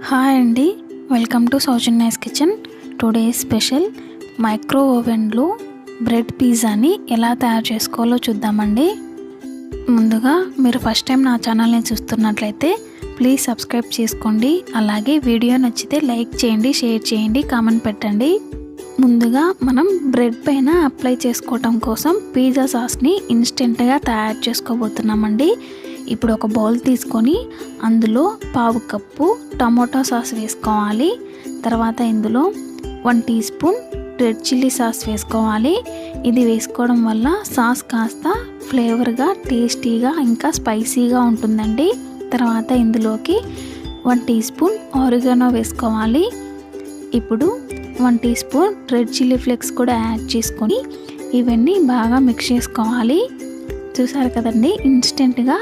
Hi అండి, welcome to Soujanya's kitchen. Today special micro ఓవెన్లో bread పిజ్జాని ఎలా తయారు చేసుకోవాలో చూద్దామండి. ముందుగా మీరు ఫస్ట్ టైం నా ఛానల్ని చూస్తున్నట్లయితే ప్లీజ్ సబ్స్క్రైబ్ చేసుకోండి. అలాగే వీడియో నచ్చితే లైక్ చేయండి, షేర్ చేయండి, కామెంట్ పెట్టండి. ముందుగా మనం బ్రెడ్ పైన అప్లై చేసుకోవటం కోసం పిజ్జా సాస్ని ఇన్స్టెంట్గా తయారు చేసుకోబోతున్నామండి. ఇప్పుడు ఒక బౌల్ తీసుకొని అందులో పావు కప్పు టమోటా సాస్ వేసుకోవాలి. తర్వాత ఇందులో 1 tea spoon red chilli sauce వేసుకోవాలి. ఇది వేసుకోవడం వల్ల సాస్ కాస్త ఫ్లేవర్గా, టేస్టీగా, ఇంకా స్పైసీగా ఉంటుందండి. తర్వాత ఇందులోకి 1 టీ స్పూన్ ఆరిగానో వేసుకోవాలి. ఇప్పుడు 1 tea spoon red chilli flakes కూడా యాడ్ చేసుకొని ఇవన్నీ బాగా మిక్స్ చేసుకోవాలి. చూసారు కదండి, ఇన్స్టెంట్గా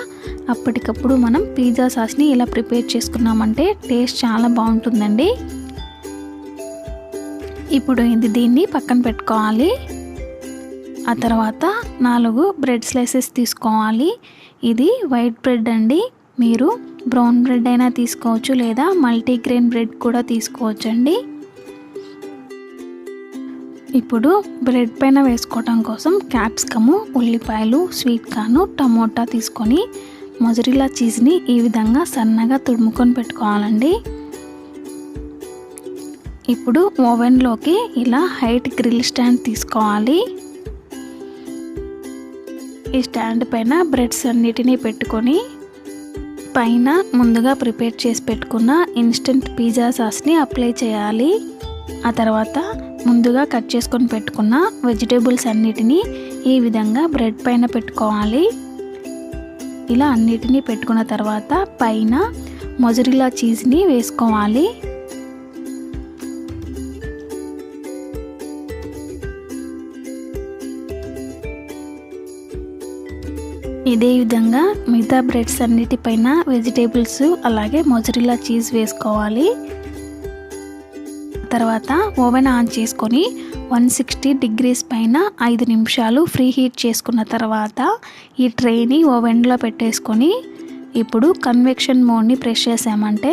అప్పటికప్పుడు మనం పిజ్జా సాస్ని ఇలా ప్రిపేర్ చేసుకున్నామంటే టేస్ట్ చాలా బాగుంటుందండి. ఇప్పుడు దీన్ని పక్కన పెట్టుకోవాలి. ఆ తర్వాత 4 బ్రెడ్ స్లైసెస్ తీసుకోవాలి. ఇది వైట్ బ్రెడ్ అండి. మీరు బ్రౌన్ బ్రెడ్ అయినా తీసుకోవచ్చు, లేదా మల్టీగ్రెయిన్ బ్రెడ్ కూడా తీసుకోవచ్చు అండి. ఇప్పుడు బ్రెడ్ పైన వేసుకోవడం కోసం క్యాప్సికము, ఉల్లిపాయలు, స్వీట్ కార్న్, టమోటా తీసుకొని మొజరెల్లా చీజ్ని ఈ విధంగా సన్నగా తురుముకొని పెట్టుకోవాలండి. ఇప్పుడు ఓవెన్లోకి ఇలా హైట్ గ్రిల్ స్టాండ్ తీసుకోవాలి. ఈ స్టాండ్ పైన బ్రెడ్స్ అన్నిటినీ పెట్టుకొని పైన ముందుగా ప్రిపేర్ చేసి పెట్టుకున్న ఇన్స్టెంట్ పిజ్జా సాస్ని అప్లై చేయాలి. ఆ తర్వాత ముందుగా కట్ చేసుకొని పెట్టుకున్న వెజిటేబుల్స్ అన్నిటినీ ఈ విధంగా బ్రెడ్ పైన పెట్టుకోవాలి. ఇలా అన్నిటినీ పెట్టుకున్న తర్వాత పైన మొజరెల్లా చీజ్ని వేసుకోవాలి. ఇదే విధంగా మిగతా బ్రెడ్స్ అన్నిటిపైన వెజిటేబుల్స్ అలాగే మొజరెల్లా చీజ్ వేసుకోవాలి. తర్వాత ఓవెన్ ఆన్ చేసుకొని 160 డిగ్రీస్ పైన 5 నిమిషాలు ఫ్రీ హీట్ చేసుకున్న తర్వాత ఈ ట్రేని ఓవెన్లో పెట్టేసుకొని ఇప్పుడు కన్వెక్షన్ మోడ్ని ప్రెస్ చేసామంటే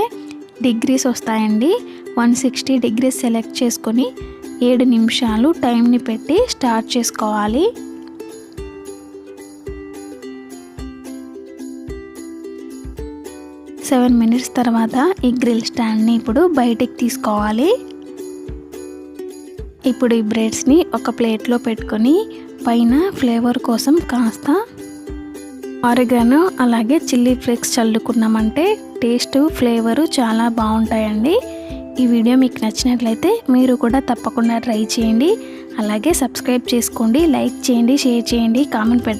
డిగ్రీస్ వస్తాయండి. 160 డిగ్రీస్ సెలెక్ట్ చేసుకొని 7 నిమిషాలు టైంని పెట్టి స్టార్ట్ చేసుకోవాలి. సెవెన్ మినిట్స్ తర్వాత ఈ గ్రిల్ స్టాండ్ని ఇప్పుడు బయటికి తీసుకోవాలి. ఇప్పుడు ఈ బ్రెడ్స్ని ఒక ప్లేట్లో పెట్టుకొని పైన ఫ్లేవర్ కోసం కాస్త ఆరిగానో అలాగే చిల్లీ ఫ్లేక్స్ చల్లుకున్నామంటే టేస్ట్, ఫ్లేవరు చాలా బాగుంటాయండి. ఈ వీడియో మీకు నచ్చినట్లయితే మీరు కూడా తప్పకుండా ట్రై చేయండి. అలాగే సబ్స్క్రైబ్ చేసుకోండి, లైక్ చేయండి, షేర్ చేయండి, కామెంట్ పెట్టండి.